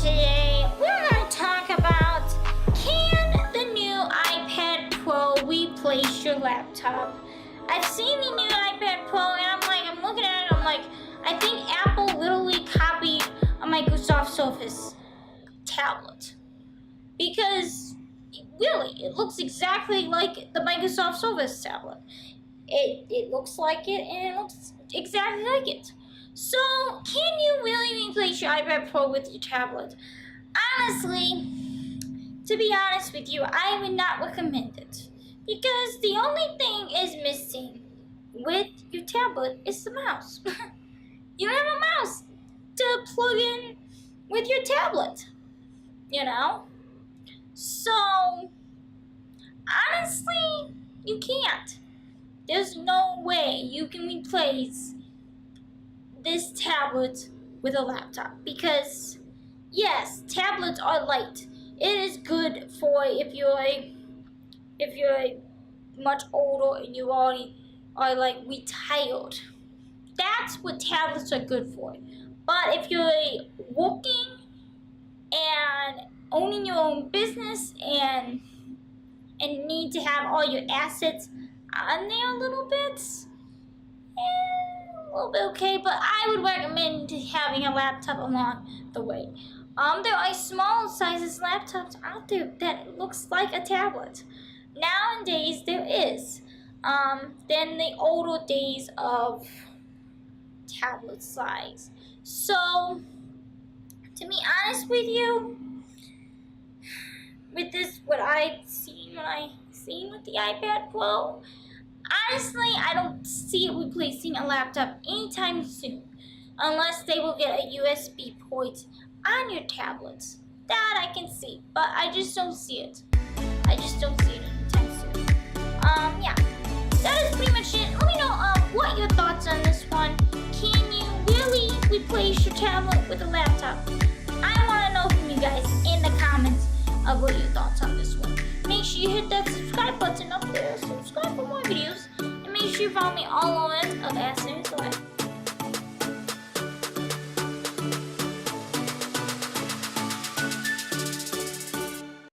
today we're going to talk about, can the new iPad Pro replace your laptop? I've seen the new iPad Pro and I'm looking at it, I'm like, I think Apple literally copied a Microsoft Surface tablet. Because really, it looks exactly like the Microsoft Surface tablet. It looks like it and it looks exactly like it. So, can you really replace your iPad Pro with your tablet? Honestly, to be honest with you, I would not recommend it. Because the only thing is missing with your tablet is the mouse. You don't have a mouse to plug in with your tablet, you know? So, honestly, you can't. There's no way you can replace this tablet with a laptop, because yes, tablets are light. It is good for if you're much older and you already are like retired. That's what tablets are good for. But if you're working and owning your own business and need to have all your assets on there a little bit, a little bit okay, but I would recommend having a laptop along the way. There are small sizes laptops out there that looks like a tablet. Nowadays there is. Than the older days of tablet size. So, to be honest with you, with this, what I seen with the iPad Pro, honestly, I don't see it replacing a laptop anytime soon, unless they will get a USB port on your tablets. That I can see, but I just don't see it. I just don't see it anytime soon. Yeah, that is pretty much it. Let me know what your thoughts on this one. Can you really replace your tablet with a laptop? I want to know from you guys in the comments of what your thoughts on this one. Make sure you hit that subscribe button up there. Subscribe for more videos. And make sure you follow me all over it of Ask Life.